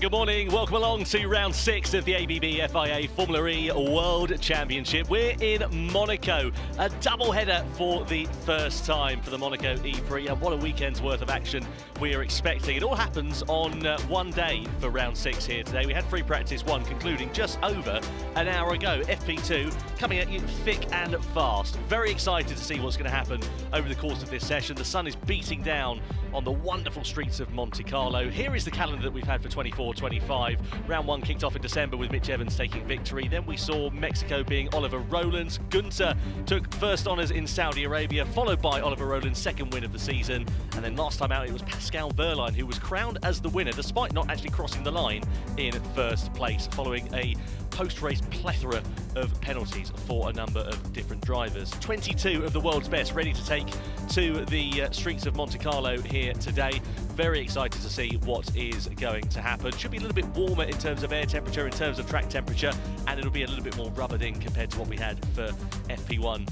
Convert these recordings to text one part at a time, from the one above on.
good morning. Welcome along to round 6 of the ABB FIA Formula E World Championship. We're in Monaco, a double-header for the first time for the Monaco E-Prix, and what a weekend's worth of action we are expecting. It all happens on one day for round 6 here today. We had free practice 1 concluding just over an hour ago. FP2 coming at you thick and fast. Very excited to see what's going to happen over the course of this session. The sun is beating down on the wonderful streets of Monte Carlo. Here is the calendar that we've had for 24-25. Round 1 kicked off in December with Mitch Evans taking victory. Then we saw Mexico being Oliver Rowland's. Gunter took first honours in Saudi Arabia, followed by Oliver Rowland's second win of the season. And then last time out it was Pascal Wehrlein who was crowned as the winner, despite not actually crossing the line in first place, following a post-race plethora of penalties for a number of different drivers. 22 of the world's best ready to take to the streets of Monte Carlo here today. Very excited to see what is going to happen. Should be a little bit warmer in terms of air temperature, in terms of track temperature, and it'll be a little bit more rubbered in compared to what we had for FP1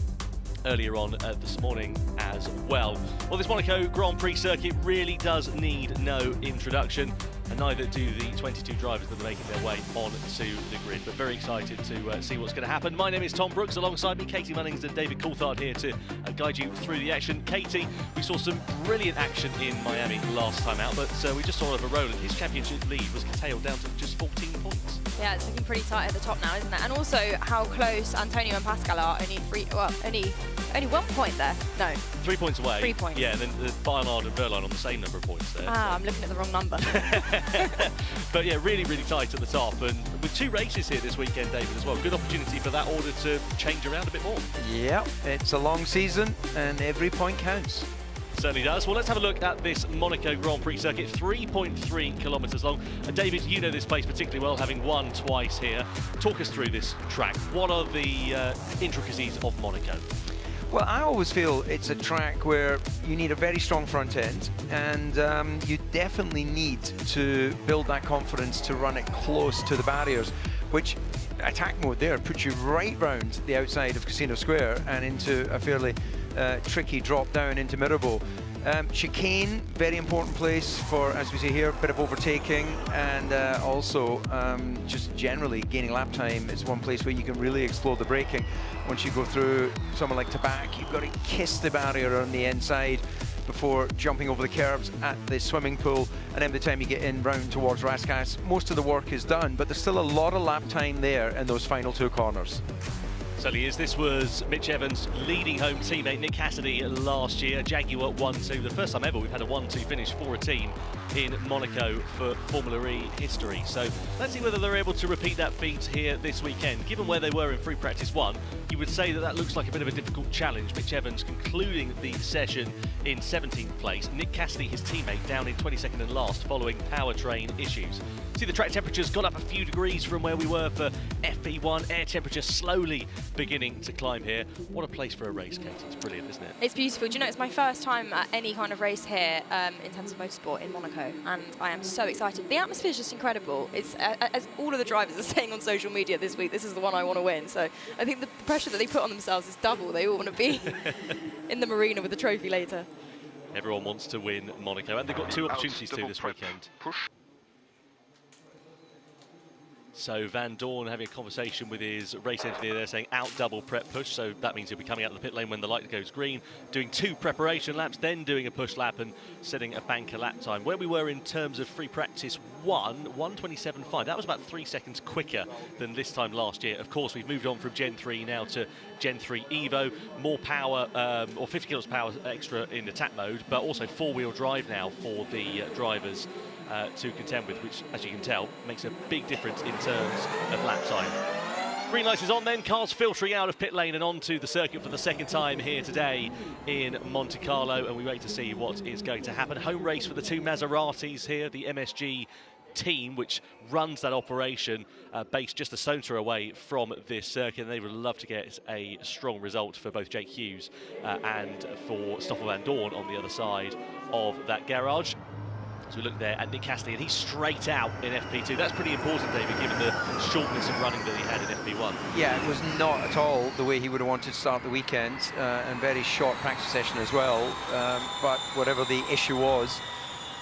earlier on this morning as well. Well, this Monaco Grand Prix circuit really does need no introduction, and neither do the 22 drivers that are making their way onto the grid. But very excited to see what's going to happen. My name is Tom Brooks. Alongside me, Katie Munnings and David Coulthard here to guide you through the action. Katie, we saw some brilliant action in Miami last time out, but we just saw Oliver Rowland. His championship lead was curtailed down to just 14 points. Yeah, it's looking pretty tight at the top now, isn't it? And also how close Antonio and Pascal are. Only 1 point there. No. 3 points away. 3 points. Yeah, and then Barnard and Wehrlein on the same number of points there. Ah, so I'm looking at the wrong number. But yeah, really, really tight at the top. And with 2 races here this weekend, David, as well. Good opportunity for that order to change around a bit more. Yeah, it's a long season and every point counts. Certainly does. Well, let's have a look at this Monaco Grand Prix circuit, 3.3 kilometres long. And David, you know this place particularly well, having won twice here. Talk us through this track. What are the intricacies of Monaco? Well, I always feel it's a track where you need a very strong front end, and you definitely need to build that confidence to run it close to the barriers, which attack mode there puts you right round the outside of Casino Square and into a fairly tricky drop down into Mirabeau. Chicane, very important place for, as we see here, a bit of overtaking, and also just generally gaining lap time. It's one place where you can really explore the braking. Once you go through somewhere like Tabac, you've got to kiss the barrier on the inside before jumping over the curbs at the swimming pool, and then by the time you get in round towards Rascasse, most of the work is done, but there's still a lot of lap time there in those final 2 corners. Certainly is. This was Mitch Evans' leading home teammate Nick Cassidy last year. Jaguar 1-2, the first time ever we've had a 1-2 finish for a team in Monaco for Formula E history. So let's see whether they're able to repeat that feat here this weekend. Given where they were in free practice 1, you would say that that looks like a bit of a difficult challenge. Mitch Evans concluding the session in 17th place. Nick Cassidy, his teammate, down in 22nd and last following powertrain issues. See, the track temperature's gone up a few degrees from where we were for FP1. Air temperature slowly beginning to climb here. What a place for a race, Katie. It's brilliant, isn't it? It's beautiful. Do you know, it's my first time at any kind of race here in terms of motorsport in Monaco, and I am so excited. The atmosphere is just incredible. It's as all of the drivers are saying on social media this week, this is the one I want to win. So I think the pressure that they put on themselves is double. They all want to be in the marina with the trophy later. Everyone wants to win Monaco, and they've got 2 opportunities to this weekend. So Van Dorn having a conversation with his race engineer there, saying out double prep push, so that means he'll be coming out of the pit lane when the light goes green, doing 2 preparation laps, then doing a push lap and setting a banker lap time. Where we were in terms of free practice 1:27.5, that was about 3 seconds quicker than this time last year. Of course, we've moved on from Gen 3 now to Gen 3 Evo, more power, or 50 kilos power extra in attack mode, but also 4-wheel drive now for the drivers to contend with, which, as you can tell, makes a big difference in terms of lap time. Green light is on then, cars filtering out of pit lane and onto the circuit for the second time here today in Monte Carlo, and we wait to see what is going to happen. Home race for the 2 Maseratis here, the MSG team which runs that operation, based just a stone's throw away from this circuit, and they would love to get a strong result for both Jake Hughes and for Stoffel Van Dorn on the other side of that garage. So we look there at Nick Cassidy, and he's straight out in FP2. That's pretty important, David, given the shortness of running that he had in FP1. Yeah, it was not at all the way he would have wanted to start the weekend, and very short practice session as well. But whatever the issue was,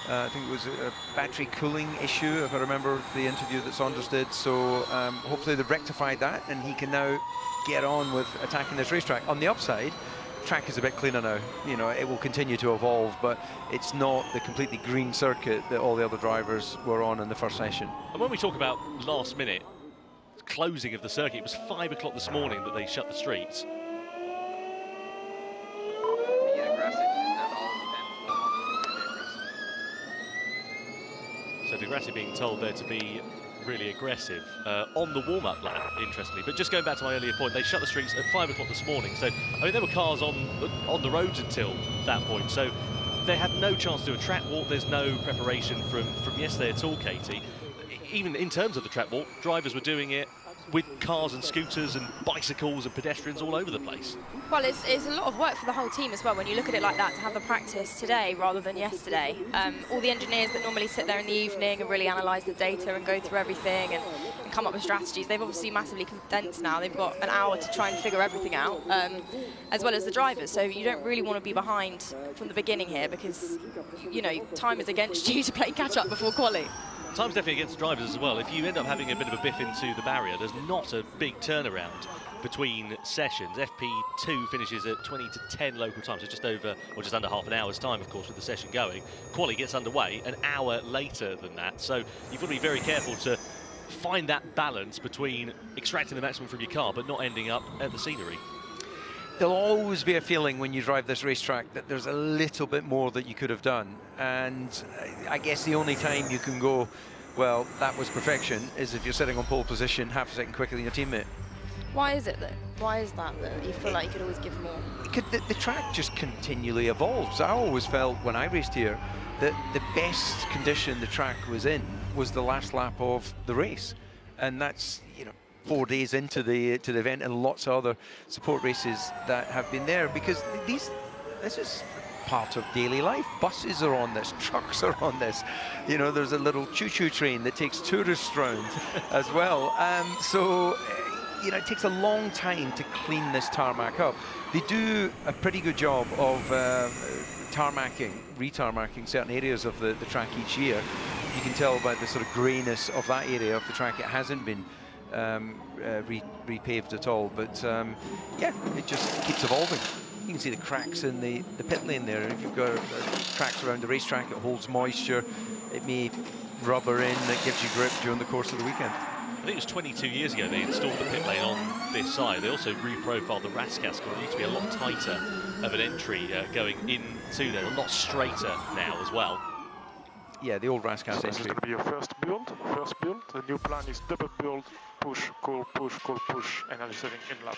I think it was a battery cooling issue, if I remember the interview that Saunders did. So hopefully they've rectified that, and he can now get on with attacking this racetrack. On the upside, track is a bit cleaner now. You know, it will continue to evolve, but it's not the completely green circuit that all the other drivers were on in the first session. And when we talk about last minute closing of the circuit, it was 5 o'clock this morning that they shut the streets. So Di Grassi being told there to be really aggressive on the warm-up lap, interestingly. But just going back to my earlier point, they shut the streets at 5 o'clock this morning. So, I mean, there were cars on the roads until that point. So they had no chance to do a track walk. There's no preparation from yesterday at all, Katie. Even in terms of the track walk, drivers were doing it with cars and scooters and bicycles and pedestrians all over the place. Well, it's a lot of work for the whole team as well when you look at it like that, to have the practice today rather than yesterday. All the engineers that normally sit there in the evening and really analyse the data and go through everything and come up with strategies, they've obviously massively condensed now. They've got an hour to try and figure everything out, as well as the drivers. So you don't really want to be behind from the beginning here, because, you know, time is against you to play catch-up before quali. Time's definitely against drivers as well. If you end up having a bit of a biff into the barrier, there's not a big turnaround between sessions. FP2 finishes at 20 to 10 local time, so just over, or just under half an hour's time, of course, with the session going. Quali gets underway an hour later than that, so you've got to be very careful to find that balance between extracting the maximum from your car but not ending up at the scenery. There'll always be a feeling when you drive this racetrack that there's a little bit more that you could have done. And I guess the only time you can go, well, that was perfection, is if you're sitting on pole position half a second quicker than your teammate. Why is it that? Why is that you feel like you could always give more? The track just continually evolves. I always felt when I raced here that the best condition the track was in was the last lap of the race. And that's, you know, 4 days into the event, and lots of other support races that have been there, because this is part of daily life. Buses are on this, trucks are on this. You know, there's a little choo-choo train that takes tourists round as well. So, you know, it takes a long time to clean this tarmac up. They do a pretty good job of re-tarmacking certain areas of the track each year. You can tell by the sort of greyness of that area of the track, it hasn't been repaved at all, but yeah, it just keeps evolving. You can see the cracks in the pit lane there. If you've got cracks around the racetrack, it holds moisture, it may rubber in, it gives you grip during the course of the weekend. I think it was 22 years ago they installed the pit lane on this side. They also reprofiled the Raskas. It used to be a lot tighter of an entry going into there, a lot straighter now as well. Yeah, the old Raskas entry. This is going to be your first build. The new plan is double build, push, call, push, energy saving in lap.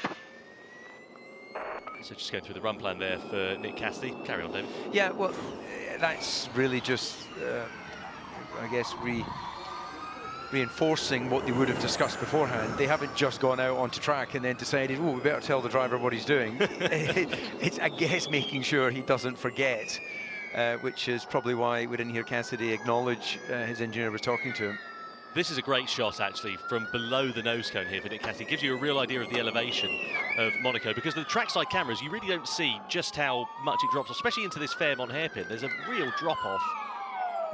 So just going through the run plan there for Nick Cassidy. Carry on, David. Yeah, well, that's really just, I guess, reinforcing what they would have discussed beforehand. They haven't just gone out onto track and then decided, oh, we better tell the driver what he's doing. It's, I guess, making sure he doesn't forget. Which is probably why we didn't hear Cassidy acknowledge his engineer was talking to him. This is a great shot, actually, from below the nose cone here for Nick Cassidy. It gives you a real idea of the elevation of Monaco, because the trackside cameras, you really don't see just how much it drops, especially into this Fairmont hairpin. There's a real drop-off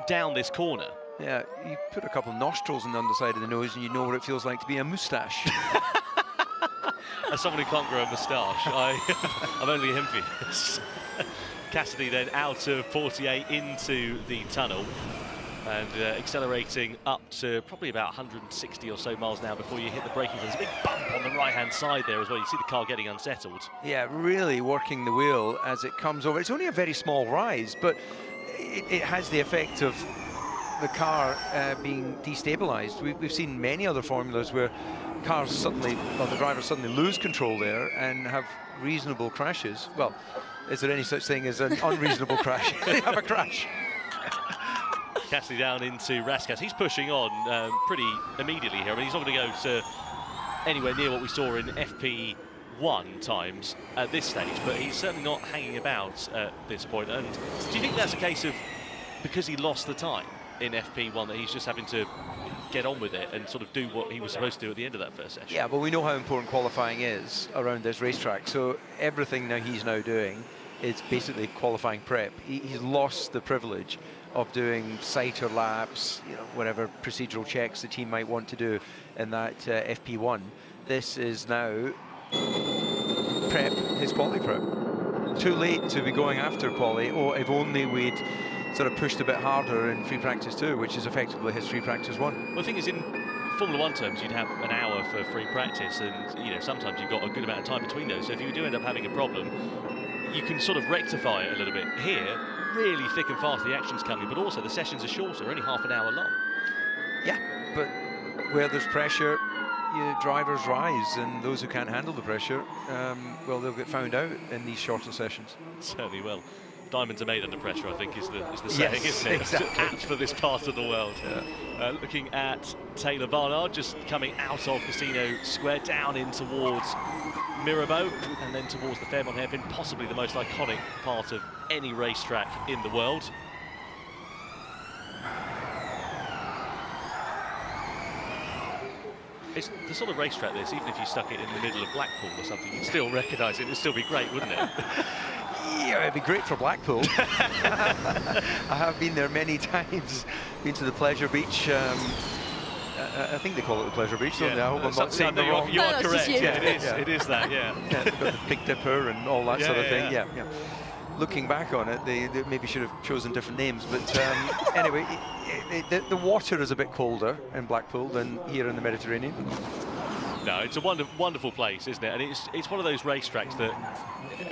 down this corner. Yeah, you put a couple of nostrils on the underside of the nose and you know what it feels like to be a moustache. As someone who can't grow a moustache, I'm only a himpy. Cassidy then out of 48 into the tunnel and accelerating up to probably about 160 or so miles an hour before you hit the braking. There's a big bump on the right-hand side there as well. You see the car getting unsettled. Yeah, really working the wheel as it comes over. It's only a very small rise, but it has the effect of the car being destabilized. We've seen many other formulas where cars suddenly, well, the drivers suddenly lose control there and have reasonable crashes. Well, is there any such thing as an unreasonable crash? They have a crash. Cassidy down into Raskas. He's pushing on pretty immediately here. I mean, he's not going to go to anywhere near what we saw in FP1 times at this stage, but he's certainly not hanging about at this point. And do you think that's a case of, because he lost the time in FP1, that he's just having to get on with it and sort of do what he was supposed to do at the end of that first session? Yeah, but we know how important qualifying is around this racetrack, so everything he's now doing is basically qualifying prep. He's lost the privilege of doing sighter laps, whatever procedural checks the team might want to do in that FP1. This is now prep, his quali prep. Too late to be going after quali. Or if only we'd sort of pushed a bit harder in free practice 2, which is effectively his free practice 1. Well, the thing is, in Formula 1 terms, you'd have an hour for free practice, and sometimes you've got a good amount of time between those. So if you do end up having a problem, you can sort of rectify it a little bit. Here, really thick and fast, the action's coming, but also the sessions are shorter, only half an hour long. Yeah, but where there's pressure, drivers rise, and those who can't handle the pressure, well, they'll get found out in these shorter sessions. Certainly will. Diamonds are made under pressure, I think, is the saying, yes, isn't it? Exactly. Apt for this part of the world. Yeah. Looking at Taylor Barnard, just coming out of Casino Square, down in towards Mirabeau, and then towards the Fairmont hairpin, possibly the most iconic part of any racetrack in the world. It's the sort of racetrack this, even if you stuck it in the middle of Blackpool or something, you'd still recognise it. It'd still be great, wouldn't it? Yeah, it'd be great for Blackpool. I have been there many times. Been to the Pleasure Beach. I think they call it the Pleasure Beach, don't they? I hope I'm not saying the wrong. You are correct. You. Yeah, it is that. Yeah. They've got the Big Dipper and all that sort of thing. Yeah. Looking back on it, they maybe should have chosen different names. But anyway, the water is a bit colder in Blackpool than here in the Mediterranean. No, it's a wonderful place, isn't it? And it's one of those racetracks that,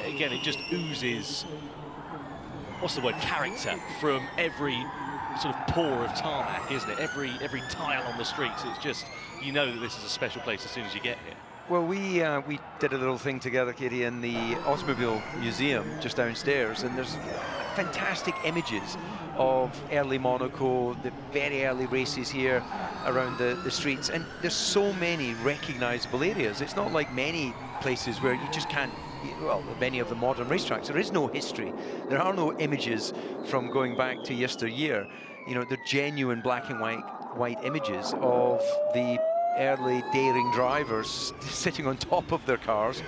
again, it just oozes, what's the word, character from every sort of pore of tarmac, isn't it? Every tile on the streets. It's just, you know that this is a special place as soon as you get here. Well, we did a little thing together, Katie, in the Automobile Museum just downstairs, and there's fantastic images of early Monaco, the very early races here around the streets, and there's so many recognizable areas. It's not like many places where you just can't, well, many of the modern racetracks, there is no history. There are no images from going back to yesteryear. They're genuine black and white images of the early daring drivers sitting on top of their cars,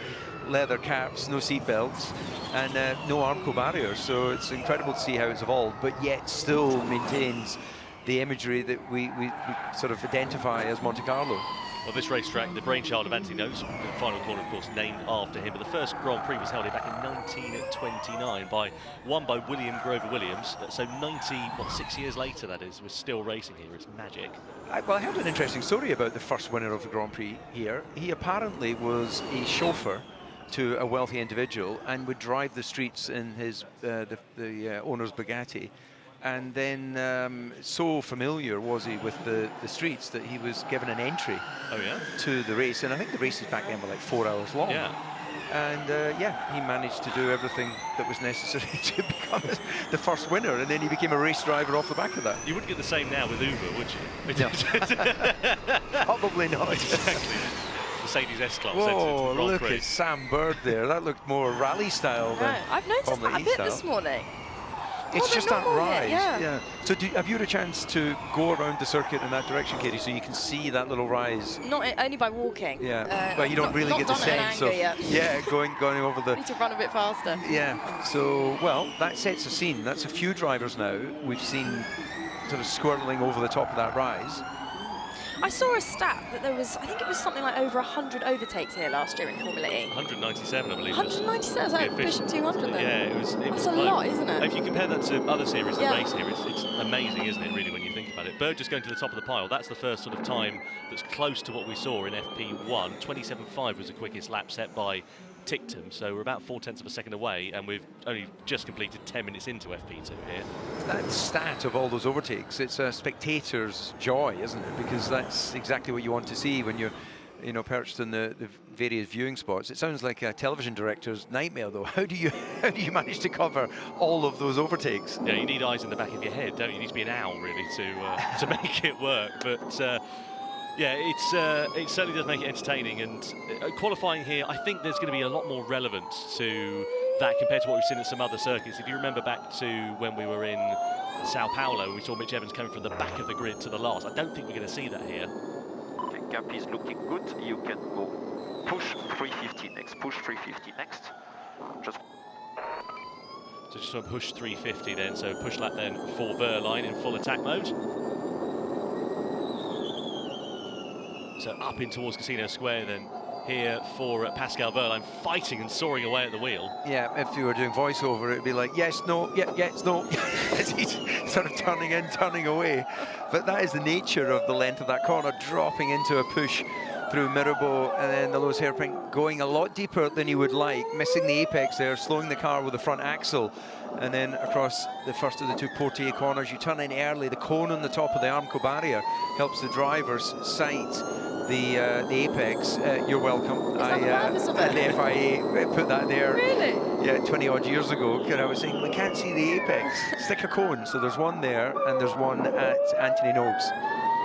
leather caps, no seat belts, and no Armco barriers. So it's incredible to see how it's evolved, but yet still maintains the imagery that we sort of identify as Monte Carlo. Well, this racetrack, the brainchild of Anthony Notes, the final corner, of course, named after him. But the first Grand Prix was held here back in 1929 won by William Grover Williams. So 6 years later, that is, we're still racing here. It's magic. Well, I heard an interesting story about the first winner of the Grand Prix here. He apparently was a chauffeur to a wealthy individual and would drive the streets in his the owner's Bugatti. And then so familiar was he with the streets that he was given an entry to the race. And I think the races back then were like 4 hours long. Yeah. And he managed to do everything that was necessary to become the first winner. And then he became a race driver off the back of that. You wouldn't get the same now with Uber, would you? No. Probably not. Exactly. Mercedes S-Class. Whoa, look at Sam Bird there. That looked more rally style than I've noticed Formula that a E bit style. this morning. It's just that rise. Yeah. So have you had a chance to go around the circuit in that direction, Katie, so you can see that little rise? Not only by walking. Yeah, but you don't really get the sense of going over the. Need to run a bit faster. Yeah. So that sets a scene. That's a few drivers now we've seen sort of swirling over the top of that rise. I saw a stat that there was, I think it was something like over 100 overtakes here last year in Formula E. 197, I believe. 197, so pushing 200 then. Yeah, it was. That's a lot, isn't it? If you compare that to other series that race here, it's amazing, isn't it, really, when you think about it. Bird just going to the top of the pile. That's the first sort of time that's close to what we saw in FP1. 27.5 was the quickest lap set by Tictum, so we're about 0.4 of a second away, and we've only just completed 10 minutes into FP2 here. That stat of all those overtakes, it's a spectator's joy, isn't it? Because that's exactly what you want to see when you're, perched in the various viewing spots. It sounds like a television director's nightmare, though. How do you manage to cover all of those overtakes? Yeah, you need eyes in the back of your head, don't you? You need to be an owl, really, to make it work. But yeah, it certainly does make it entertaining, and qualifying here, I think there's going to be a lot more relevance to that compared to what we've seen at some other circuits. If you remember back to when we were in Sao Paulo, we saw Mitch Evans coming from the back of the grid to the last. I don't think we're going to see that here. Okay, gap is looking good. You can go push 350 next. Push 350 next. Just So just want to push 350 then, so push lap then for Wehrlein in full attack mode. So up in towards Casino Square then here for Pascal Wehrlein, fighting and soaring away at the wheel. Yeah, if you were doing voiceover, it'd be like, yes, no, yeah, yes, no. He's sort of turning in, turning away. But that is the nature of the length of that corner, dropping into a push through Mirabeau and then the Lewis hairpin, going a lot deeper than you would like, missing the apex there, slowing the car with the front axle, and then across the first of the two Portier corners, you turn in early. The cone on the top of the Armco barrier helps the drivers sight the apex. You're welcome. Is that the purpose of it? The FIA put that there. Really? Yeah, 20 odd years ago, because I was saying we can't see the apex. Stick a cone. So there's one there, and there's one at Anthony Noakes.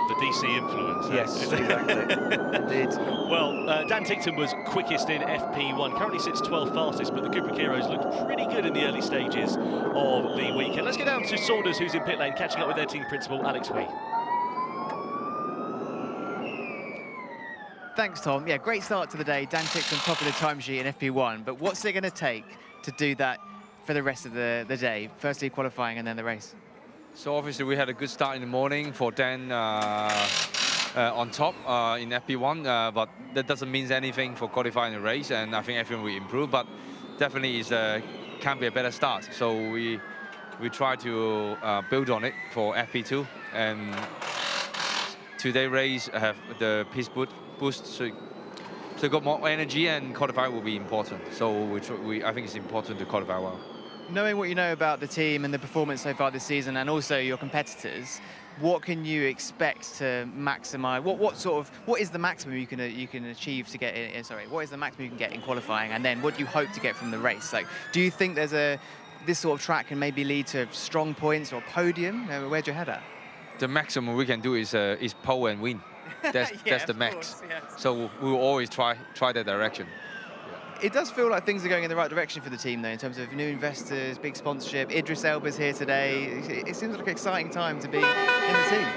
The DC influence. Yes, exactly. Indeed. Well, Dan Tickton was quickest in FP1. Currently sits 12th fastest, but the Cupra Kiros looked pretty good in the early stages of the weekend. Let's go down to Saunders, who's in pit lane, catching up with their team principal, Alex Wee. Thanks, Tom. Yeah, great start to the day. Dan Tickton top of the timesheet in FP1, but what's it going to take to do that for the rest of the day? Firstly, qualifying and then the race. So obviously we had a good start in the morning for Dan on top in FP1, but that doesn't mean anything for qualifying the race, and I think everything will improve, but definitely can be a better start. So we try to build on it for FP2, and today race have the pace boost, so got more energy, and qualify will be important. So I think it's important to qualify well. Knowing what you know about the team and the performance so far this season, and also your competitors, what can you expect to maximise? What is the maximum you can achieve to get in? Sorry, what is the maximum you can get in qualifying, and then what do you hope to get from the race? Like, do you think this sort of track can maybe lead to strong points or a podium? Where'd your head at? The maximum we can do is pole and win. That's the max. Course, yes. So we will always try that direction. It does feel like things are going in the right direction for the team, though, in terms of new investors, big sponsorship. Idris Elba's here today. It seems like an exciting time to be in the team.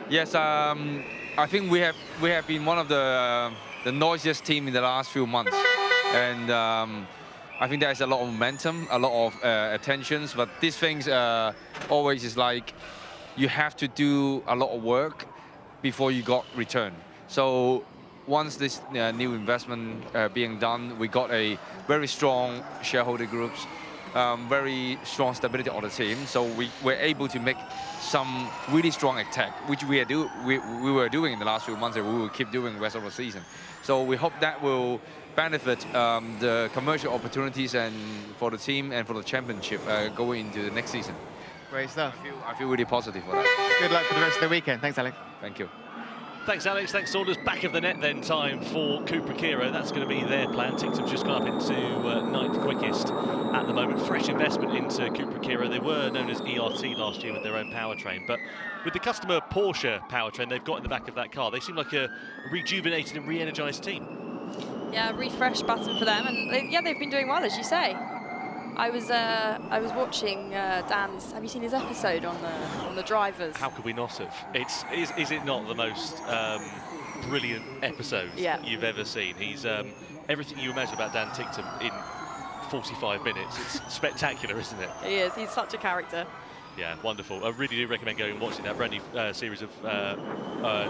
Yes, I think we have been one of the noisiest team in the last few months, and I think there's a lot of momentum, a lot of attentions. But these things always is like you have to do a lot of work before you got return. So once this new investment being done, we got a very strong shareholder groups, very strong stability on the team. So we were able to make some really strong attack, which we were doing in the last few months, and we will keep doing the rest of the season. So we hope that will benefit the commercial opportunities and for the team and for the championship going into the next season. Great stuff. I feel really positive for that. Good luck for the rest of the weekend. Thanks, Alex. Thank you. Thanks, Alex. Thanks, Saunders. Back of the net then time for Cupra Kiro. That's going to be their plan. Ticktum's just gone up into 9th quickest at the moment. Fresh investment into Cupra Kiro. They were known as ERT last year with their own powertrain, but with the customer Porsche powertrain they've got in the back of that car, they seem like a rejuvenated and re-energised team. Yeah, refresh button for them, and they've been doing well, as you say. I was watching Dan's. Have you seen his episode on the drivers? How could we not have? Is it not the most brilliant episode you've ever seen? He's everything you imagine about Dan Ticktum in 45 minutes. It's spectacular, isn't it? He is. He's such a character. Yeah, wonderful. I really do recommend going and watching that brand new series of,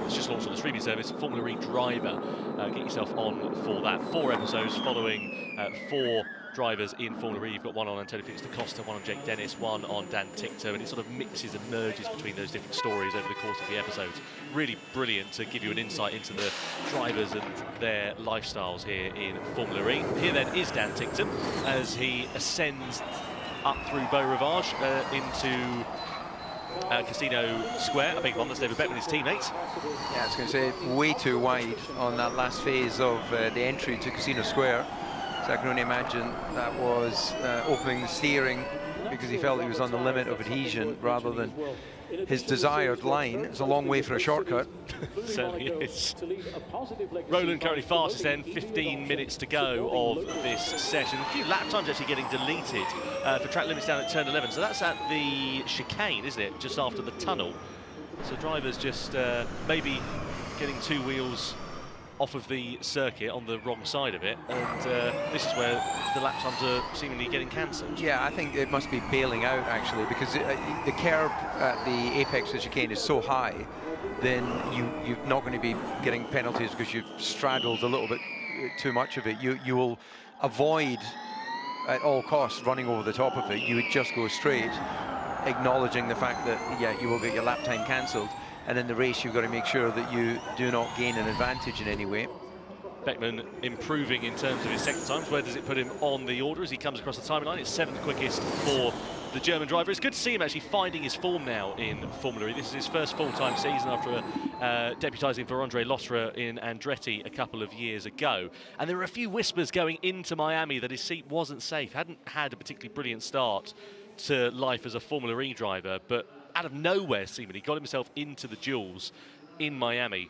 it's just launched on the streaming service, Formula E Driver. Get yourself on for that. 4 episodes following 4 drivers in Formula E. You've got one on Antonio Felix da Costa, one on Jake Dennis, one on Dan Ticktum, and it sort of mixes and merges between those different stories over the course of the episodes. Really brilliant to give you an insight into the drivers and their lifestyles here in Formula E. Here then is Dan Ticktum as he ascends up through Beau Rivage into Casino Square. A big one. That's David Beck with his teammates. Yeah, I was going to say way too wide on that last phase of the entry to Casino Square. So I can only imagine that was opening the steering because he felt he was on the limit of adhesion rather than his desired line. It's a long way for a shortcut. Certainly is. Roland currently fastest then, 15 minutes to go of this session. A few lap times actually getting deleted for track limits down at turn 11. So that's at the chicane, isn't it? Just after the tunnel. So drivers just maybe getting 2 wheels off of the circuit on the wrong side of it, and this is where the lap times are seemingly getting cancelled. Yeah, I think it must be bailing out actually, because the curb at the apex of the chicane is so high, then you're not going to be getting penalties because you've straddled a little bit too much of it. You will avoid at all costs running over the top of it. You would just go straight, acknowledging the fact that, yeah, you will get your lap time cancelled, and in the race you've got to make sure that you do not gain an advantage in any way. Beckman improving in terms of his second times. Where does it put him on the order as he comes across the timing line? It's 7th quickest for the German driver. It's good to see him actually finding his form now in Formula E. This is his first full-time season after deputising for Andre Lotterer in Andretti a couple of years ago. And there were a few whispers going into Miami that his seat wasn't safe. Hadn't had a particularly brilliant start to life as a Formula E driver, but out of nowhere, seemingly, got himself into the duels in Miami.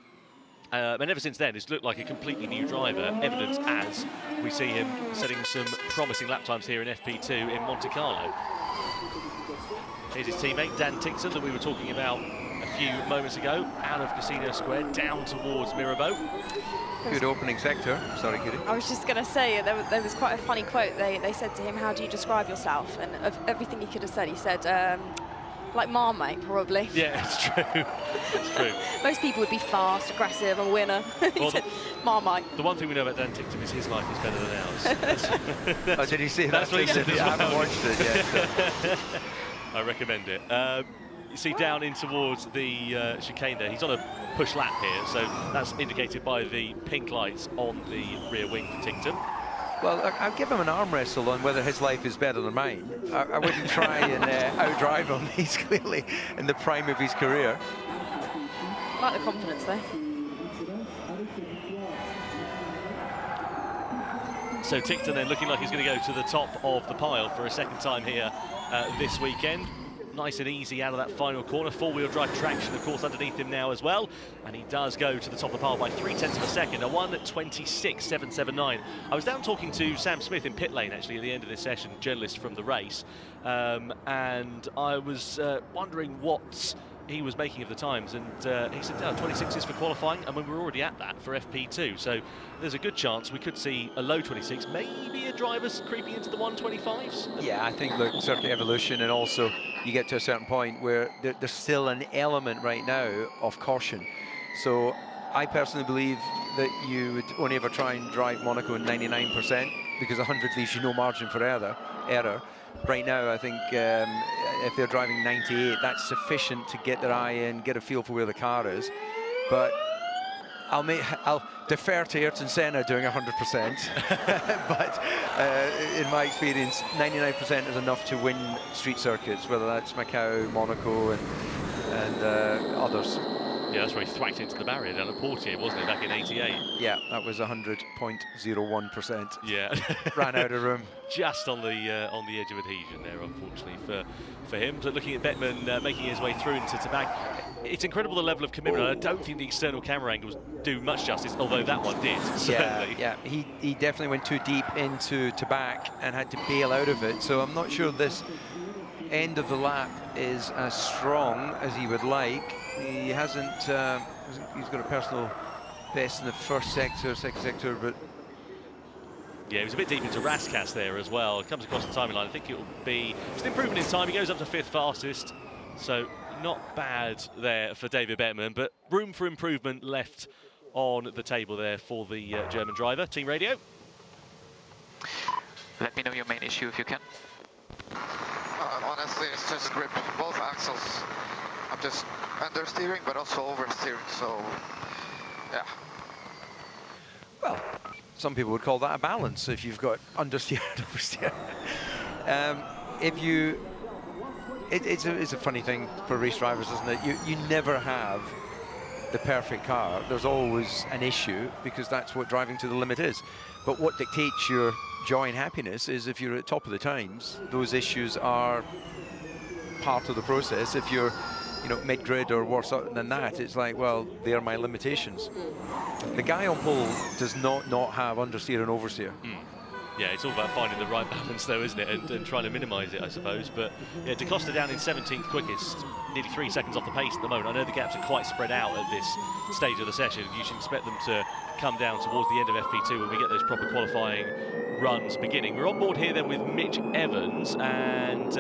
And ever since then, it's looked like a completely new driver, evidenced as we see him setting some promising lap times here in FP2 in Monte Carlo. Here's his teammate, Dan Tickson, that we were talking about a few moments ago, out of Casino Square, down towards Mirabeau. Good opening sector. Sorry, Kitty. I was just going to say, there was quite a funny quote. They said to him, how do you describe yourself? And of everything he could have said, he said, like Marmite, probably. Yeah, it's true. It's true. Most people would be fast, aggressive, a winner. He said, Marmite. The one thing we know about Dan Tickson is his life is better than ours. Oh, did he say that? That's what he said as well. I haven't watched it yet. I recommend it. You see down in towards the chicane there, he's on a push lap here, so that's indicated by the pink lights on the rear wing for Tickton. Well, I'll give him an arm wrestle on whether his life is better than mine. I wouldn't try and outdrive him. He's clearly in the prime of his career. I like the confidence there. So Tickton then looking like he's going to go to the top of the pile for a second time here this weekend. Nice and easy out of that final corner. Four-wheel drive traction, of course, underneath him now as well. And he does go to the top of the pile by 0.3 of a second, a 1:26.779. I was down talking to Sam Smith in pit lane, actually, at the end of this session, journalist from the race. And I was wondering what he was making of the times, and he said 26 is for qualifying, and we're already at that for FP2, so there's a good chance we could see a low 26, maybe a driver's creeping into the 125s. Yeah, I think, look, circuit evolution, and also you get to a certain point where there's still an element right now of caution. So I personally believe that you would only ever try and drive Monaco in 99%, because 100 leaves you no margin for error. Right now, I think if they're driving 98, that's sufficient to get their eye in, get a feel for where the car is. But I'll defer to Ayrton Senna doing 100%. But in my experience, 99% is enough to win street circuits, whether that's Macau, Monaco, and others. Yeah, that's where he thwacked into the barrier down at Portier, wasn't it, back in '88? Yeah, that was 100.01%. Yeah. Ran out of room. Just on the edge of adhesion there, unfortunately, for him. So looking at Beckman making his way through into Tabak, it's incredible the level of commitment. I don't think the external camera angles do much justice, although that one did, certainly. Yeah, he definitely went too deep into Tabak and had to bail out of it. So I'm not sure this end of the lap is as strong as he would like. He hasn't, he's got a personal best in the first sector, second sector, but... Yeah, he was a bit deep into Raskas there as well. Comes across the timing line. I think it will be just an improvement in time. He goes up to 5th fastest, so not bad there for David Beckman, but room for improvement left on the table there for the German driver. Team radio. Let me know your main issue if you can. Honestly, it's just grip, both axles. I'm just understeering, but also oversteering, so yeah. Well, some people would call that a balance if you've got understeer and oversteer. It's a funny thing for race drivers, isn't it? You never have the perfect car. There's always an issue, because that's what driving to the limit is. But what dictates your joy and happiness is if you're at the top of the times, those issues are part of the process. If you're, you know, mid-grid or worse than that, it's like, well, they are my limitations. The guy on pole does not have understeer and oversteer. Yeah, it's all about finding the right balance, though, isn't it? And trying to minimise it, I suppose. But yeah, Da Costa down in 17th quickest, nearly 3 seconds off the pace at the moment. I know the gaps are quite spread out at this stage of the session. You should expect them to come down towards the end of FP2 when we get those proper qualifying runs beginning. We're on board here then with Mitch Evans, and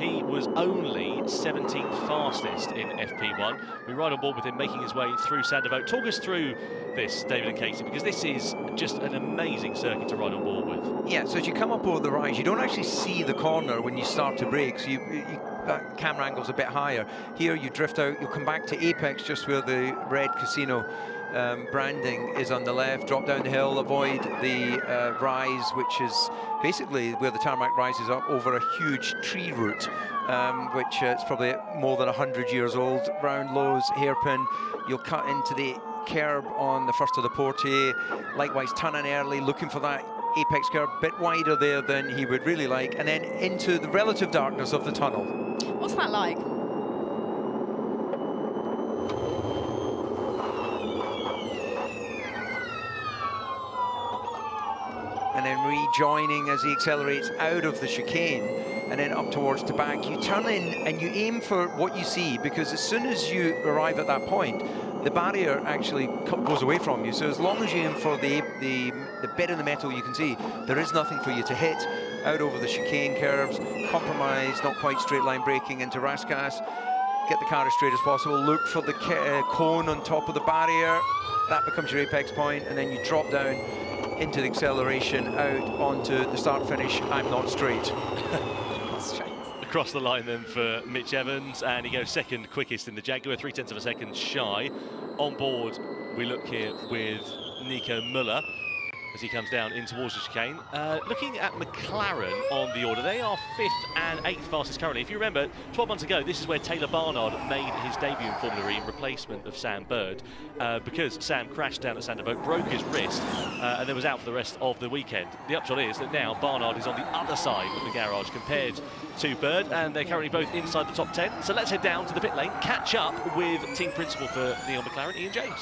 he was only 17th fastest in FP1. We're right on board with him making his way through Sandoval. Talk us through this, David and Casey, because this is just an amazing circuit to ride on board with. Yeah, so as you come up over the rise, you don't actually see the corner when you start to brake, so that camera angle's a bit higher. Here you drift out, you'll come back to apex just where the red casino branding is on the left, drop down the hill, avoid the rise, which is basically where the tarmac rises up over a huge tree root, which is probably more than 100 years old. Round lows, hairpin, you'll cut into the curb on the first of the portier, likewise turn in early, looking for that apex curb, a bit wider there than he would really like, and then into the relative darkness of the tunnel. What's that like? And then rejoining as he accelerates out of the chicane and then up towards the back. You turn in and you aim for what you see, because as soon as you arrive at that point, the barrier actually goes away from you. So as long as you aim for the bit of the metal you can see, there is nothing for you to hit. Out over the chicane curves, compromise, not quite straight line braking into Rascasse. Get the car as straight as possible. Look for the cone on top of the barrier. That becomes your apex point, and then you drop down into the acceleration out onto the start finish. I'm not straight. Across the line then for Mitch Evans, and he goes second quickest in the Jaguar, 0.3 of a second shy. On board we look here with Nico Müller as he comes down in towards the chicane. Looking at McLaren on the order, they are 5th and 8th fastest currently. If you remember, 12 months ago, this is where Taylor Barnard made his debut in Formula E in replacement of Sam Bird, because Sam crashed down at Sandoval, broke his wrist, and then was out for the rest of the weekend. The upshot is that now Barnard is on the other side of the garage compared to Bird, and they're currently both inside the top 10. So let's head down to the pit lane, catch up with team principal for Neil McLaren, Ian James.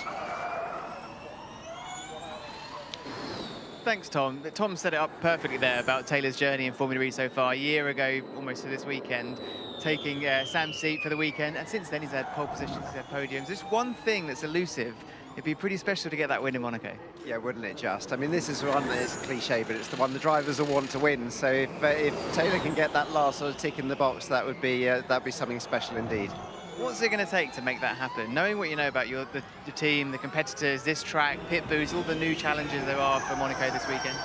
Thanks, Tom. Tom set it up perfectly there about Taylor's journey in Formula E so far. A year ago, almost to this weekend, taking Sam's seat for the weekend, and since then he's had pole positions, he's had podiums. There's one thing that's elusive. It'd be pretty special to get that win in Monaco. Yeah, wouldn't it just? I mean, this is one that is a cliche, but it's the one the drivers will want to win. So if Taylor can get that last sort of tick in the box, that would be something special indeed. What's it going to take to make that happen? Knowing what you know about the team, the competitors, this track, pit boots, all the new challenges there are for Monaco this weekend?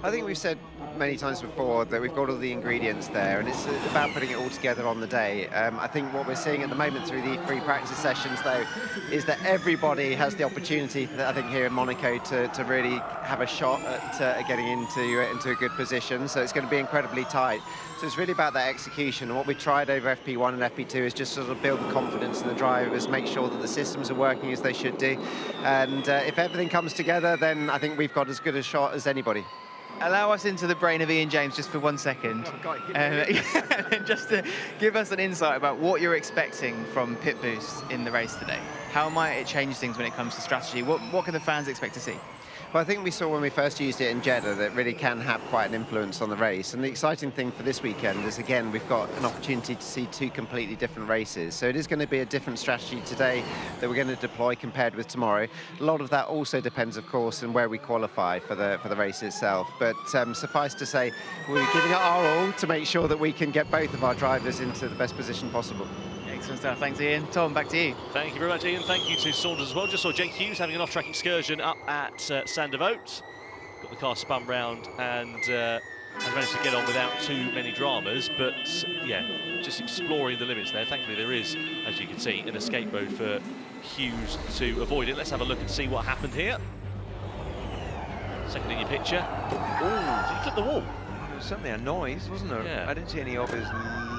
I think we've said many times before that we've got all the ingredients there, and it's about putting it all together on the day. I think what we're seeing at the moment through the free practice sessions, though, is that everybody has the opportunity, I think, here in Monaco to really have a shot at getting into a good position. So it's going to be incredibly tight. So it's really about that execution, and what we've tried over FP1 and FP2 is just sort of build the confidence in the drivers, make sure that the systems are working as they should do, and if everything comes together, then I think we've got as good a shot as anybody. Allow us into the brain of Ian James just for 1 second, just to give us an insight about what you're expecting from pit boost in the race today. How might it change things when it comes to strategy? What can the fans expect to see? Well, I think we saw when we first used it in Jeddah that it really can have quite an influence on the race. And the exciting thing for this weekend is, again, we've got an opportunity to see 2 completely different races. So it is going to be a different strategy today that we're going to deploy compared with tomorrow. A lot of that also depends, of course, on where we qualify for the race itself. But suffice to say, we're giving it our all to make sure that we can get both of our drivers into the best position possible. Excellent stuff. Thanks, Ian. Tom, back to you. Thank you very much, Ian. Thank you to Saunders as well. Just saw Jake Hughes having an off-track excursion up at Sandoval. Got the car spun round and has managed to get on without too many dramas. But, yeah, just exploring the limits there. Thankfully, there is, as you can see, an escape road for Hughes to avoid it. Let's have a look and see what happened here. Second in your picture. Oh, did he clip the wall? There was certainly a noise, wasn't there? Yeah. I didn't see any of his...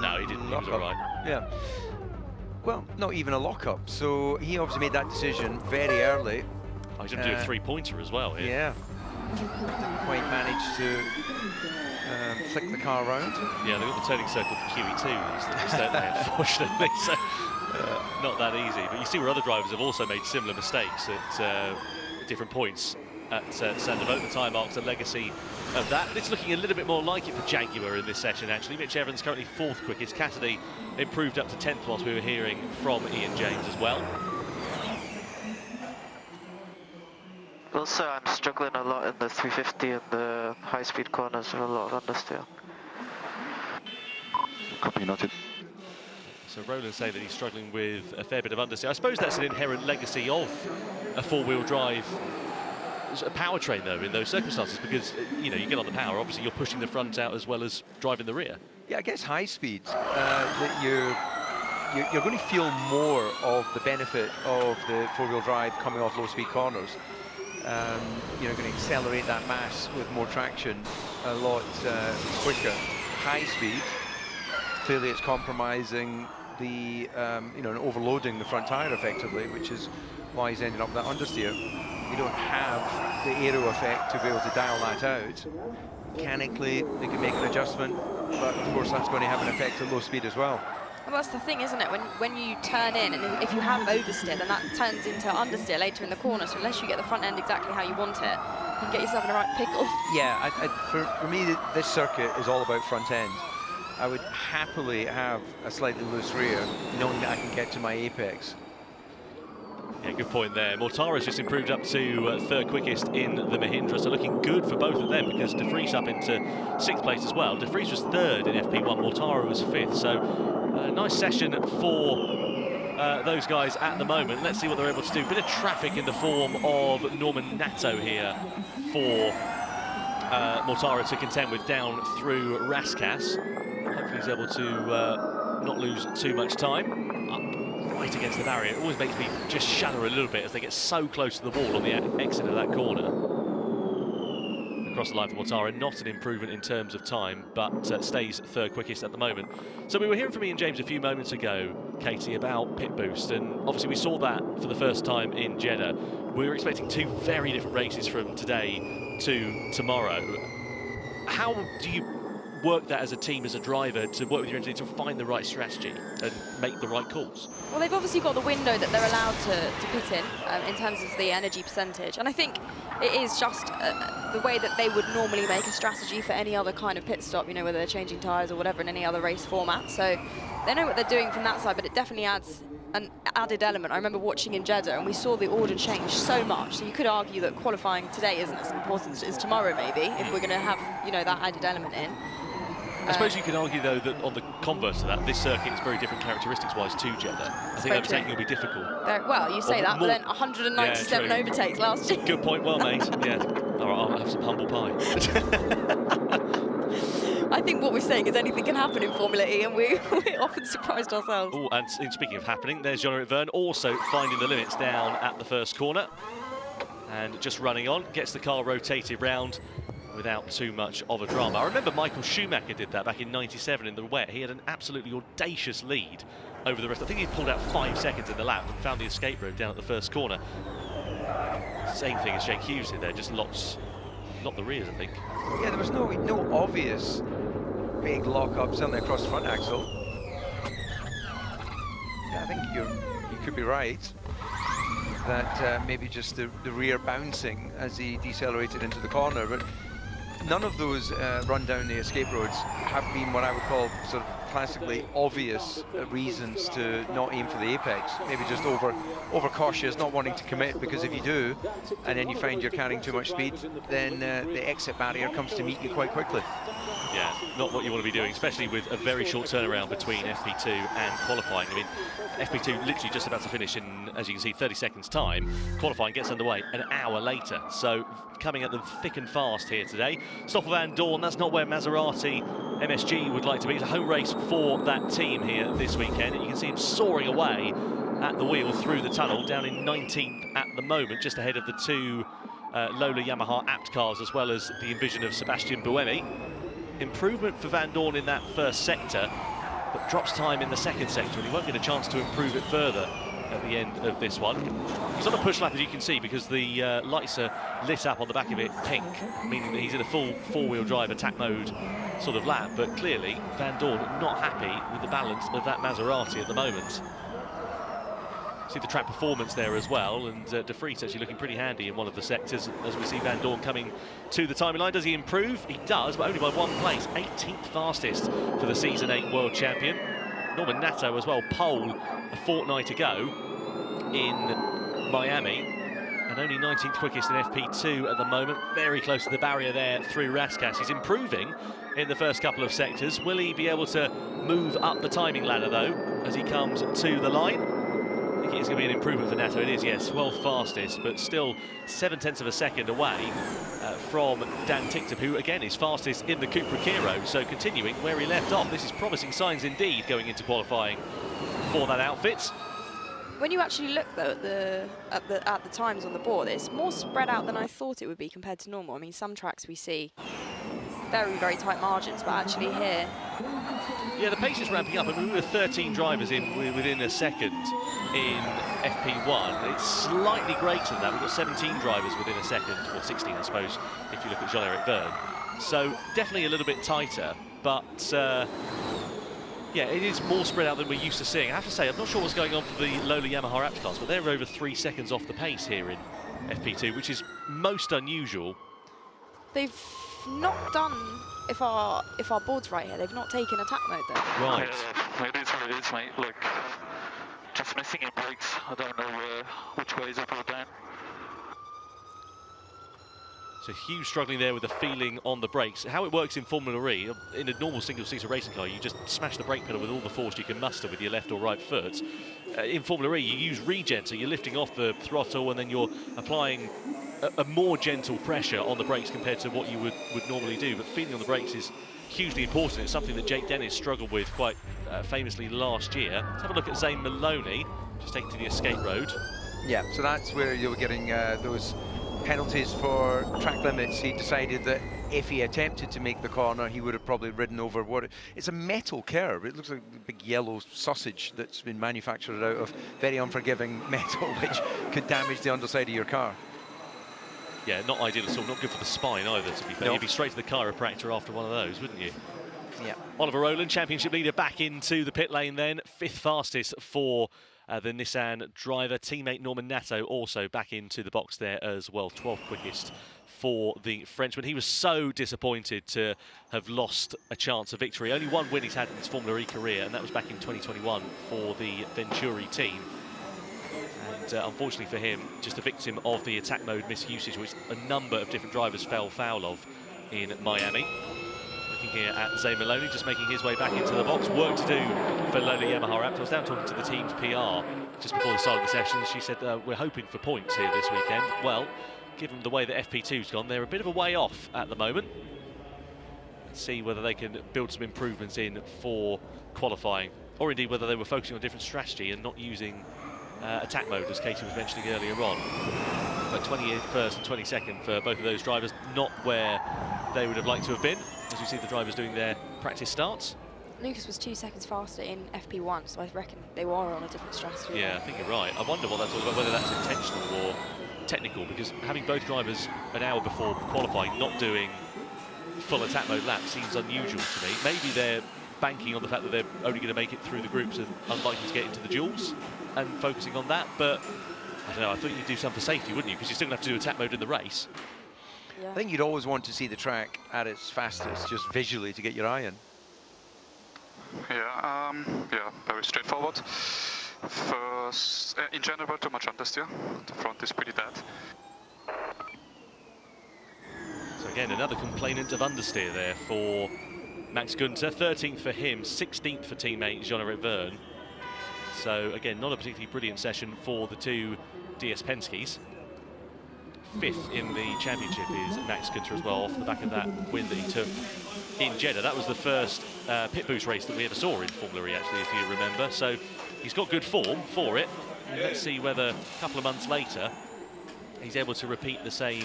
No, he didn't. He was all right. Yeah. Well, not even a lock-up, so he obviously made that decision very early. Oh, he's going to do a 3-pointer as well here. Yeah. Didn't quite manage to flick the car around. Yeah, they've got the turning circle for QE2, don't they, unfortunately, so not that easy. But you see where other drivers have also made similar mistakes at different points at Sandovo. The tyre marks a legacy of that. But it's looking a little bit more like it for Jaguar in this session, actually. Mitch Evans currently 4th quickest. Cassidy improved up to 10th whilst we were hearing from Ian James as well. Also, I'm struggling a lot in the 350 and the high-speed corners with a lot of understeer. Copy, noted. So Roland saying that he's struggling with a fair bit of understeer. I suppose that's an inherent legacy of a 4-wheel drive powertrain, though, in those circumstances, because you know, you get on the power, obviously you're pushing the front out as well as driving the rear. Yeah, I guess high speed, that you're going to feel more of the benefit of the 4-wheel drive coming off low-speed corners. You're going to accelerate that mass with more traction a lot quicker. High speed, clearly it's compromising the, and overloading the front tyre effectively, which is why he's ended up with that understeer. You don't have the aero effect to be able to dial that out. Mechanically, they can make an adjustment, but of course that's going to have an effect at low speed as well. Well, that's the thing, isn't it? When you turn in, and if you have oversteer, then that turns into understeer later in the corner. So unless you get the front end exactly how you want it, you can get yourself in the right pickle. Yeah, for me, this circuit is all about front end. I would happily have a slightly loose rear, knowing that I can get to my apex. Yeah, good point there. Mortara's just improved up to 3rd quickest in the Mahindra, so looking good for both of them, because De Vries up into 6th place as well. De Vries was 3rd in FP1, Mortara was 5th, so a nice session for those guys at the moment. Let's see what they're able to do. Bit of traffic in the form of Norman Nato here for Mortara to contend with down through Rascasse. Hopefully he's able to not lose too much time. Right against the barrier. It always makes me just shudder a little bit as they get so close to the wall on the exit of that corner. Across the line for Mortara, not an improvement in terms of time, but stays 3rd quickest at the moment. So we were hearing from Ian James a few moments ago, Katie, about pit boost, and obviously we saw that for the first time in Jeddah. We were expecting 2 very different races from today to tomorrow. How do you work that as a team, as a driver, to work with your engineer to find the right strategy and make the right calls? Well, they've obviously got the window that they're allowed to pit in terms of the energy percentage. And I think it is just the way that they would normally make a strategy for any other kind of pit stop, you know, whether they're changing tyres or whatever in any other race format. So they know what they're doing from that side, but it definitely adds an added element. I remember watching in Jeddah and we saw the order change so much. So you could argue that qualifying today isn't as important as tomorrow, maybe, if we're going to have, you know, that added element in. I suppose you can argue, though, that on the converse to that, this circuit is very different characteristics-wise to Jeddah. I think overtaking will be difficult. Well, you say that, but then 197 overtakes last year. Good point, well made. Yeah. All right, I'll have some humble pie. I think what we're saying is anything can happen in Formula E, and we're often surprised ourselves. Oh, and speaking of happening, there's Jean-Eric Verne also finding the limits down at the first corner. And just running on, gets the car rotated round without too much of a drama. I remember Michael Schumacher did that back in '97 in the wet. He had an absolutely audacious lead over the rest. I think he pulled out 5 seconds in the lap and found the escape road down at the first corner. Same thing as Jake Hughes did there, just locked the rears, I think. Yeah, there was no obvious big lock-up, certainly across the front axle. Yeah, I think you could be right. That maybe just the rear bouncing as he decelerated into the corner, but none of those run down the escape roads have been what I would call sort of classically obvious reasons to not aim for the apex. Maybe just overcautious, not wanting to commit, because if you do, and then you find you're carrying too much speed, then the exit barrier comes to meet you quite quickly. Yeah, not what you want to be doing, especially with a very short turnaround between FP2 and qualifying. I mean, FP2 literally just about to finish in, as you can see, 30 seconds time. Qualifying gets underway an hour later. So coming at them thick and fast here today. Stoffel Van Dorn, that's not where Maserati MSG would like to be. It's a home race for that team here this weekend. And you can see him soaring away at the wheel through the tunnel, down in 19th at the moment, just ahead of the 2 Lola Yamaha Apt cars, as well as the Envision of Sebastian Buemi. Improvement for Van Dorn in that first sector, but drops time in the second sector, and he won't get a chance to improve it further at the end of this one. He's on a push lap, as you can see, because the lights are lit up on the back of it pink, meaning that he's in a full 4-wheel drive attack mode sort of lap, but clearly Van Dorn not happy with the balance of that Maserati at the moment. See the track performance there as well, and De Vries actually looking pretty handy in one of the sectors as we see Van Dorn coming to the timing line. Does he improve? He does, but only by 1 place. 18th fastest for the Season 8 world champion. Norman Nato as well, pole a fortnight ago in Miami, and only 19th quickest in FP2 at the moment. Very close to the barrier there through Raskas. He's improving in the first couple of sectors. Will he be able to move up the timing ladder though as he comes to the line? I think it's going to be an improvement for Nato. It is, yes, 12th fastest, but still 0.7 of a second away from Dan Ticktup, who again is fastest in the Cupra Kiro. So continuing where he left off. This is promising signs indeed going into qualifying for that outfit. When you actually look though at the times on the board, it's more spread out than I thought it would be compared to normal. I mean, some tracks we see very, very tight margins, but actually here... Yeah, the pace is ramping up. I mean, we were 13 drivers in within a second in FP1. It's slightly greater than that. We've got 17 drivers within a second, or 16, I suppose, if you look at Jean-Eric Verne. So definitely a little bit tighter, but yeah, it is more spread out than we're used to seeing. I have to say, I'm not sure what's going on for the Lola Yamaha Apps class, but they're over 3 seconds off the pace here in FP2, which is most unusual. They've not done, if our board's right here, they've not taken attack mode though. Right. It is what it is, mate. Look, just missing in brakes. I don't know which way is up or down. So Hugh struggling there with the feeling on the brakes. How it works in Formula E, in a normal single-seater racing car, you just smash the brake pedal with all the force you can muster with your left or right foot. In Formula E, you use regen, so you're lifting off the throttle and then you're applying a more gentle pressure on the brakes compared to what you would normally do. But feeling on the brakes is hugely important. It's something that Jake Dennis struggled with quite famously last year. Let's have a look at Zane Maloney, just taking to the escape road. Yeah, so that's where you were getting those penalties for track limits. He decided that if he attempted to make the corner, he would have probably ridden over it's a metal curb. It looks like a big yellow sausage that's been manufactured out of very unforgiving metal, which could damage the underside of your car. Yeah, not ideal at all, not good for the spine either, to be fair. No. You'd be straight to the chiropractor after one of those, wouldn't you? Yeah. Oliver Rowland, championship leader, back into the pit lane then. 5th fastest for the Nissan driver. Teammate Norman Nato also back into the box there as well. 12th quickest for the Frenchman. He was so disappointed to have lost a chance of victory. Only one win he's had in his Formula E career, and that was back in 2021 for the Venturi team. And unfortunately for him, just a victim of the attack mode misusage, which a number of different drivers fell foul of in Miami. Looking here at Zane Maloney, just making his way back into the box. Work to do for Lola Yamaha Apps. I was down talking to the team's PR just before the start of the session. She said, we're hoping for points here this weekend. Well, given the way that FP2's gone, they're a bit of a way off at the moment. Let's see whether they can build some improvements in for qualifying, or indeed whether they were focusing on a different strategy and not using attack mode, as Katie was mentioning earlier on. But 21st and 22nd for both of those drivers, not where they would have liked to have been, as we see the drivers doing their practice starts. Lucas was 2 seconds faster in FP1, so I reckon they were on a different strategy. Yeah, I think you're right. I wonder what that's all about, whether that's intentional or technical, because having both drivers an hour before qualifying not doing full attack mode laps seems unusual to me. Maybe they're banking on the fact that they're only going to make it through the groups and unlikely to get into the duels and focusing on that, but I don't know, I thought you'd do something for safety, wouldn't you? Because you're still going to have to do attack mode in the race. I think you'd always want to see the track at its fastest, just visually, to get your eye in. Yeah, very straightforward. First, in general, too much understeer. The front is pretty dead. So again, another complainant of understeer there for Max Günther. 13th for him, 16th for teammate Jean-Eric Verne. So again, not a particularly brilliant session for the two DS Penske's. 5th in the championship is Max Günther as well, off the back of that win that he took in Jeddah. That was the first pit boost race that we ever saw in Formula E, actually, if you remember. So he's got good form for it. And let's see whether a couple of months later he's able to repeat the same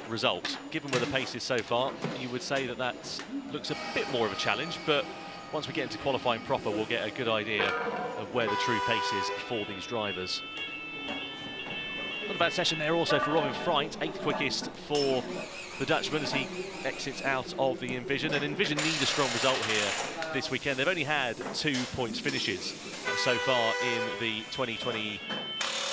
result. Given where the pace is so far, you would say that that looks a bit more of a challenge, but once we get into qualifying proper, we'll get a good idea of where the true pace is for these drivers. Not a bad session there also for Robin Freight, 8th quickest for the Dutchman as he exits out of the Envision. And Envision need a strong result here this weekend. They've only had 2 points finishes so far in the 2023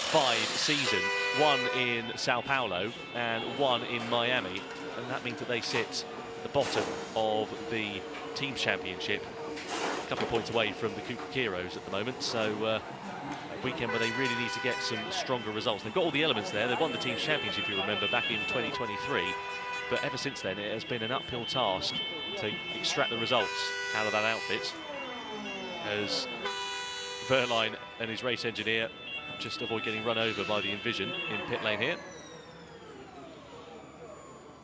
5 season, 1 in Sao Paulo and 1 in Miami, and that means that they sit at the bottom of the Teams Championship, a couple of points away from the Cupra Heroes at the moment. So a weekend where they really need to get some stronger results. They've got all the elements there. They won the Teams Championship, you remember, back in 2023, but ever since then it has been an uphill task to extract the results out of that outfit, as Verline and his race engineer just avoid getting run over by the Envision in pit lane here.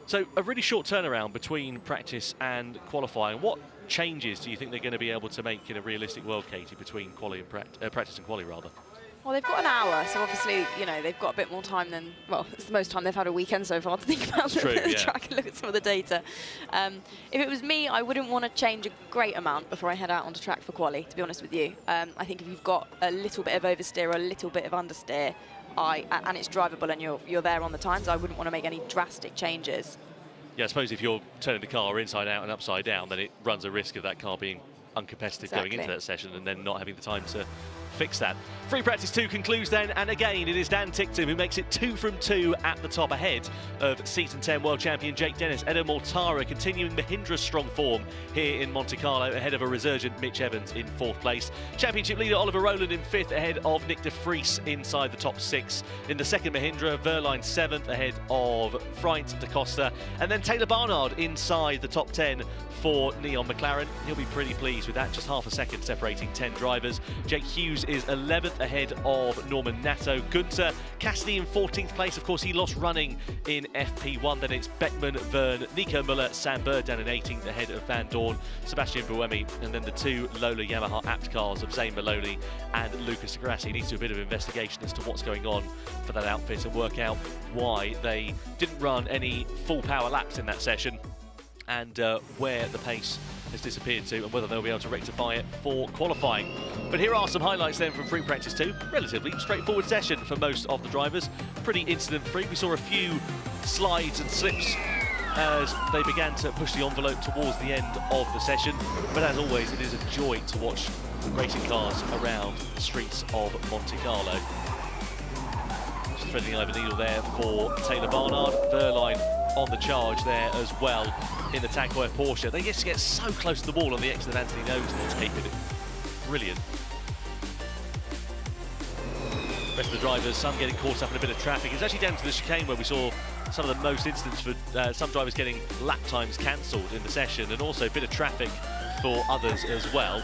So a really short turnaround between practice and qualifying. What changes do you think they're going to be able to make in a realistic world, Katie, between quali and practice and quali rather? Well, they've got an hour, so obviously, you know, they've got a bit more time than, well, it's the most time they've had a weekend so far to think about the track and look at some of the data. If it was me, I wouldn't want to change a great amount before I head out onto track for quali, to be honest with you. I think if you've got a little bit of oversteer or a little bit of understeer, and it's drivable and you're there on the times, I wouldn't want to make any drastic changes. Yeah, I suppose if you're turning the car inside out and upside down, then it runs a risk of that car being uncompetitive going into that session and then not having the time to fix that. Free practice 2 concludes then, and again it is Dan Ticktum who makes it 2 from 2 at the top, ahead of season 10 world champion Jake Dennis. Edo Mortara continuing Mahindra's strong form here in Monte Carlo, ahead of a resurgent Mitch Evans in 4th place. Championship leader Oliver Rowland in 5th, ahead of Nick de Vries inside the top 6. In the second Mahindra, Verline 7th, ahead of Freint da Costa, and then Taylor Barnard inside the top 10 for Neon McLaren. He'll be pretty pleased with that, just half a second separating 10 drivers. Jake Hughes is 11th, ahead of Norman Nato. Gunter Cassidy in 14th place. Of course, he lost running in FP1. Then it's Beckman, Verne, Nico Muller, Sam Bird down in 18th, ahead of Van Dorn, Sebastian Buemi, and then the 2 Lola Yamaha apt cars of Zane Maloney and Lucas Grassi. He needs to do a bit of investigation as to what's going on for that outfit and work out why they didn't run any full power laps in that session, and where the pace has disappeared to, and whether they'll be able to rectify it for qualifying. But here are some highlights then from free practice 2. Relatively straightforward session for most of the drivers. Pretty incident-free. We saw a few slides and slips as they began to push the envelope towards the end of the session. But as always, it is a joy to watch racing cars around the streets of Monte Carlo. Just threading over the needle there for Taylor Barnard. Verline on the charge there as well in the Tag Heuer Porsche. They just get so close to the wall on the exit of Anthony Knows and they're taping it. Brilliant. The rest of the drivers, some getting caught up in a bit of traffic. It's actually down to the chicane where we saw some of the most incidents for some drivers getting lap times cancelled in the session, and also a bit of traffic for others as well.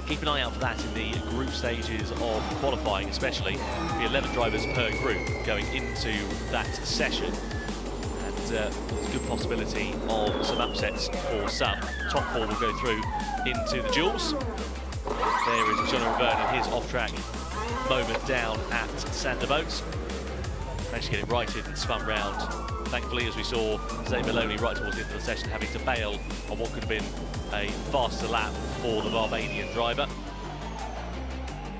Keep an eye out for that in the group stages of qualifying, especially. There'll be 11 drivers per group going into that session. There's a good possibility of some upsets for some. Top 4 will go through into the duels. There is John Verne and his off-track moment down at Sanderboat. Managed to get it righted and spun round. Thankfully, as we saw, Zane Maloney right towards the end of the session having to bail on what could have been a faster lap for the Barbadian driver.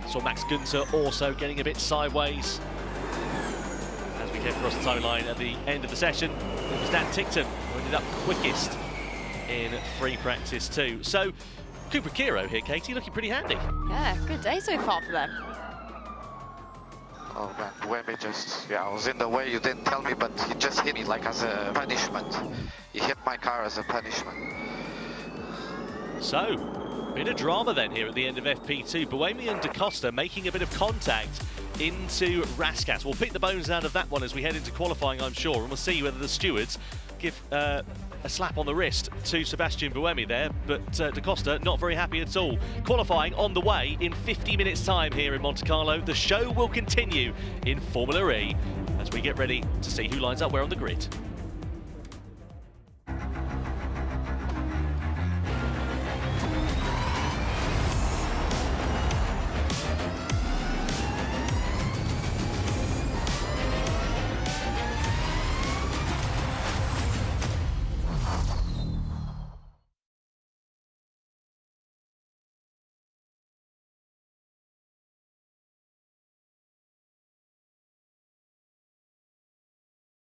Saw Max Gunter also getting a bit sideways as we came across the tow line at the end of the session. It was Dan Ticktum who ended up quickest in free practice 2. So, Cupra Hero here, Katie, looking pretty handy. Yeah, good day so far for them. Oh man, Buemi just, I was in the way, you didn't tell me, but he just hit me like as a punishment. He hit my car as a punishment. So, bit of drama then here at the end of FP2. Buemi and da Costa making a bit of contact into Rascat. We'll pick the bones out of that one as we head into qualifying, I'm sure, and we'll see whether the stewards give a slap on the wrist to Sebastian Buemi there, but da Costa not very happy at all. Qualifying on the way in 50 minutes time here in Monte Carlo. The show will continue in Formula E as we get ready to see who lines up where on the grid.